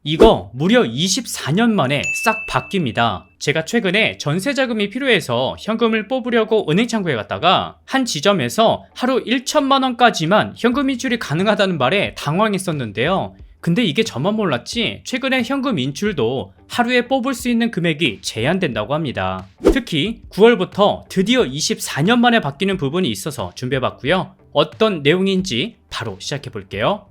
이거 무려 24년 만에 싹 바뀝니다. 제가 최근에 전세자금이 필요해서 현금을 뽑으려고 은행 창구에 갔다가 한 지점에서 하루 1천만 원까지만 현금 인출이 가능하다는 말에 당황했었는데요. 근데 이게 저만 몰랐지 최근에 현금 인출도 하루에 뽑을 수 있는 금액이 제한된다고 합니다. 특히 9월부터 드디어 24년 만에 바뀌는 부분이 있어서 준비해봤고요. 어떤 내용인지 바로 시작해볼게요.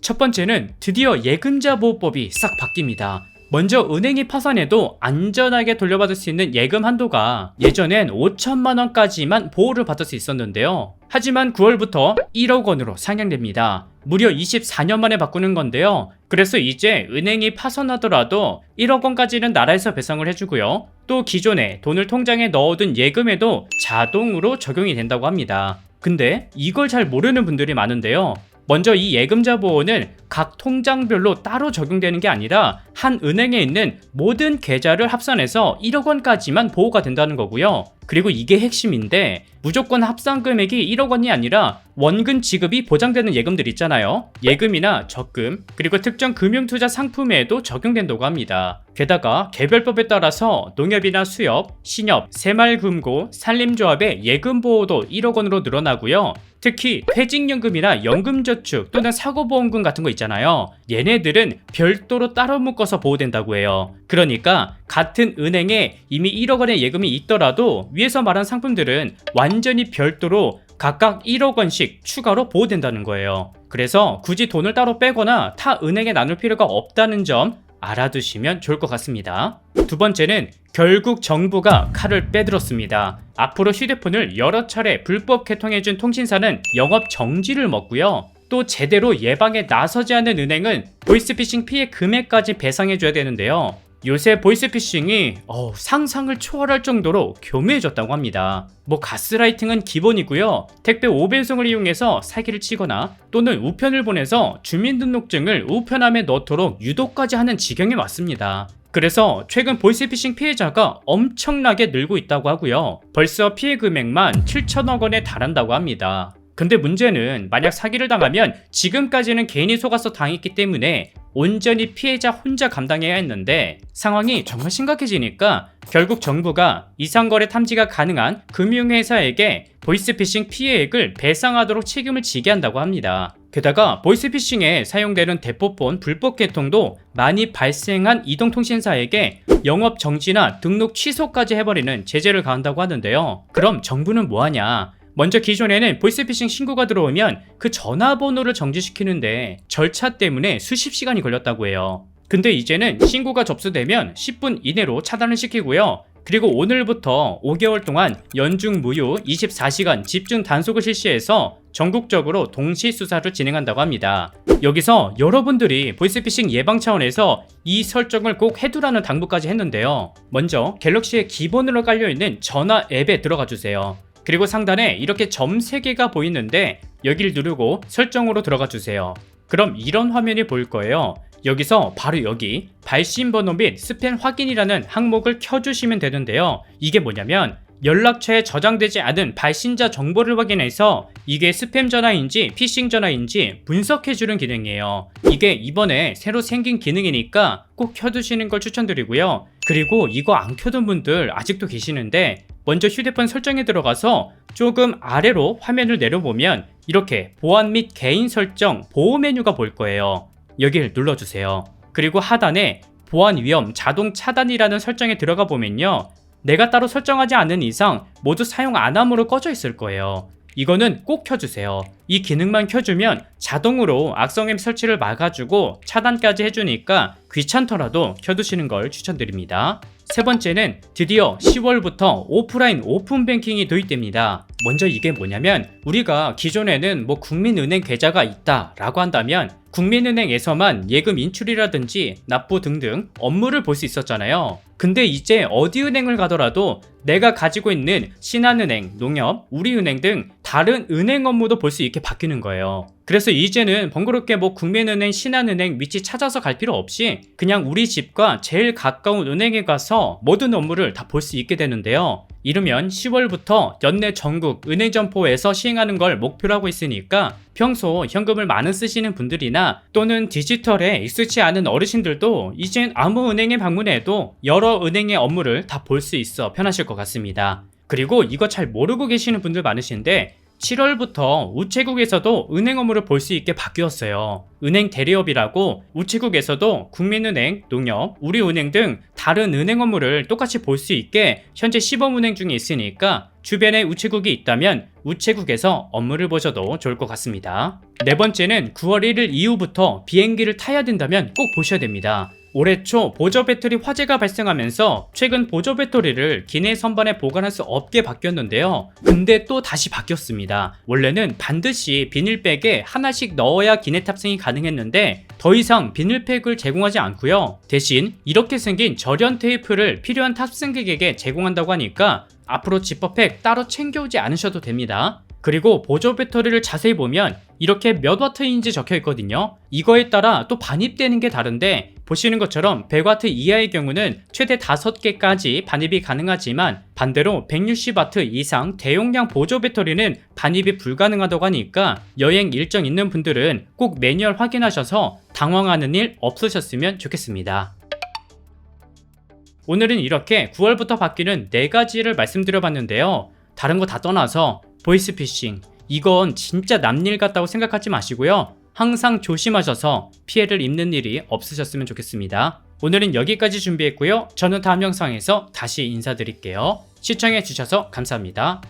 첫 번째는 드디어 예금자 보호법이 싹 바뀝니다. 먼저 은행이 파산해도 안전하게 돌려받을 수 있는 예금 한도가 예전엔 5천만 원까지만 보호를 받을 수 있었는데요. 하지만 9월부터 1억 원으로 상향됩니다. 무려 24년 만에 바꾸는 건데요. 그래서 이제 은행이 파산하더라도 1억 원까지는 나라에서 배상을 해주고요. 또 기존에 돈을 통장에 넣어둔 예금에도 자동으로 적용이 된다고 합니다. 근데 이걸 잘 모르는 분들이 많은데요. 먼저 이 예금자 보호는 각 통장별로 따로 적용되는 게 아니라 한 은행에 있는 모든 계좌를 합산해서 1억 원까지만 보호가 된다는 거고요. 그리고 이게 핵심인데 무조건 합산 금액이 1억 원이 아니라 원금 지급이 보장되는 예금들 있잖아요. 예금이나 적금, 그리고 특정 금융투자 상품에도 적용된다고 합니다. 게다가 개별법에 따라서 농협이나 수협, 신협, 새마을금고, 산림조합의 예금 보호도 1억 원으로 늘어나고요. 특히 퇴직연금이나 연금저축 또는 사고보험금 같은 거 있잖아요. 얘네들은 별도로 따로 묶어서 보호된다고 해요. 그러니까 같은 은행에 이미 1억 원의 예금이 있더라도 위에서 말한 상품들은 완전히 별도로 각각 1억 원씩 추가로 보호된다는 거예요. 그래서 굳이 돈을 따로 빼거나 타 은행에 나눌 필요가 없다는 점 알아두시면 좋을 것 같습니다. 두 번째는 결국 정부가 칼을 빼들었습니다. 앞으로 휴대폰을 여러 차례 불법 개통해준 통신사는 영업 정지를 먹고요. 또 제대로 예방에 나서지 않는 은행은 보이스피싱 피해 금액까지 배상해줘야 되는데요. 요새 보이스피싱이 상상을 초월할 정도로 교묘해졌다고 합니다. 가스라이팅은 기본이고요. 택배 오배송을 이용해서 사기를 치거나 또는 우편을 보내서 주민등록증을 우편함에 넣도록 유도까지 하는 지경에 왔습니다. 그래서 최근 보이스피싱 피해자가 엄청나게 늘고 있다고 하고요. 벌써 피해 금액만 7천억 원에 달한다고 합니다. 근데 문제는 만약 사기를 당하면 지금까지는 개인이 속아서 당했기 때문에 온전히 피해자 혼자 감당해야 했는데 상황이 정말 심각해지니까 결국 정부가 이상거래 탐지가 가능한 금융회사에게 보이스피싱 피해액을 배상하도록 책임을 지게 한다고 합니다. 게다가 보이스피싱에 사용되는 대포폰 불법 개통도 많이 발생한 이동통신사에게 영업 정지나 등록 취소까지 해버리는 제재를 가한다고 하는데요. 그럼 정부는 뭐하냐? 먼저 기존에는 보이스피싱 신고가 들어오면 그 전화번호를 정지시키는데 절차 때문에 수십 시간이 걸렸다고 해요. 근데 이제는 신고가 접수되면 10분 이내로 차단을 시키고요. 그리고 오늘부터 5개월 동안 연중 무휴 24시간 집중 단속을 실시해서 전국적으로 동시 수사를 진행한다고 합니다. 여기서 여러분들이 보이스피싱 예방 차원에서 이 설정을 꼭 해두라는 당부까지 했는데요. 먼저 갤럭시에 기본으로 깔려있는 전화 앱에 들어가 주세요. 그리고 상단에 이렇게 점 3개가 보이는데 여기를 누르고 설정으로 들어가 주세요. 그럼 이런 화면이 보일 거예요. 여기서 바로 여기 발신번호 및 스팸 확인이라는 항목을 켜주시면 되는데요. 이게 뭐냐면 연락처에 저장되지 않은 발신자 정보를 확인해서 이게 스팸 전화인지 피싱 전화인지 분석해주는 기능이에요. 이게 이번에 새로 생긴 기능이니까 꼭 켜두시는 걸 추천드리고요. 그리고 이거 안 켜둔 분들 아직도 계시는데 먼저 휴대폰 설정에 들어가서 조금 아래로 화면을 내려보면 이렇게 보안 및 개인 설정 보호 메뉴가 보일 거예요. 여기를 눌러주세요. 그리고 하단에 보안 위험 자동 차단이라는 설정에 들어가 보면요. 내가 따로 설정하지 않는 이상 모두 사용 안 함으로 꺼져 있을 거예요. 이거는 꼭 켜주세요. 이 기능만 켜주면 자동으로 악성 앱 설치를 막아주고 차단까지 해주니까 귀찮더라도 켜두시는 걸 추천드립니다. 세 번째는 드디어 10월부터 오프라인 오픈뱅킹이 도입됩니다. 먼저 이게 뭐냐면 우리가 기존에는 국민은행 계좌가 있다 라고 한다면 국민은행에서만 예금 인출이라든지 납부 등등 업무를 볼 수 있었잖아요. 근데 이제 어디 은행을 가더라도 내가 가지고 있는 신한은행, 농협, 우리은행 등 다른 은행 업무도 볼 수 있게 바뀌는 거예요. 그래서 이제는 번거롭게 국민은행, 신한은행 위치 찾아서 갈 필요 없이 그냥 우리 집과 제일 가까운 은행에 가서 모든 업무를 다 볼 수 있게 되는데요. 이르면 10월부터 연내 전국 은행 점포에서 시행하는 걸 목표로 하고 있으니까 평소 현금을 많이 쓰시는 분들이나 또는 디지털에 익숙치 않은 어르신들도 이젠 아무 은행에 방문해도 여러 은행의 업무를 다 볼 수 있어 편하실 것 같습니다. 그리고 이거 잘 모르고 계시는 분들 많으신데 7월부터 우체국에서도 은행 업무를 볼 수 있게 바뀌었어요. 은행 대리업이라고 우체국에서도 국민은행, 농협, 우리은행 등 다른 은행 업무를 똑같이 볼 수 있게 현재 시범운행 중에 있으니까 주변에 우체국이 있다면 우체국에서 업무를 보셔도 좋을 것 같습니다. 네 번째는 9월 1일 이후부터 비행기를 타야 된다면 꼭 보셔야 됩니다. 올해 초 보조 배터리 화재가 발생하면서 최근 보조 배터리를 기내 선반에 보관할 수 없게 바뀌었는데요. 근데 또 다시 바뀌었습니다. 원래는 반드시 비닐백에 하나씩 넣어야 기내 탑승이 가능했는데 더 이상 비닐팩을 제공하지 않고요. 대신 이렇게 생긴 절연 테이프를 필요한 탑승객에게 제공한다고 하니까 앞으로 지퍼팩 따로 챙겨오지 않으셔도 됩니다. 그리고 보조 배터리를 자세히 보면 이렇게 몇 와트인지 적혀 있거든요. 이거에 따라 또 반입되는 게 다른데 보시는 것처럼 100와트 이하의 경우는 최대 5개까지 반입이 가능하지만 반대로 160와트 이상 대용량 보조 배터리는 반입이 불가능하다고 하니까 여행 일정 있는 분들은 꼭 매뉴얼 확인하셔서 당황하는 일 없으셨으면 좋겠습니다. 오늘은 이렇게 9월부터 바뀌는 4가지를 말씀드려봤는데요. 다른 거 다 떠나서 보이스피싱, 이건 진짜 남일 같다고 생각하지 마시고요. 항상 조심하셔서 피해를 입는 일이 없으셨으면 좋겠습니다. 오늘은 여기까지 준비했고요. 저는 다음 영상에서 다시 인사드릴게요. 시청해주셔서 감사합니다.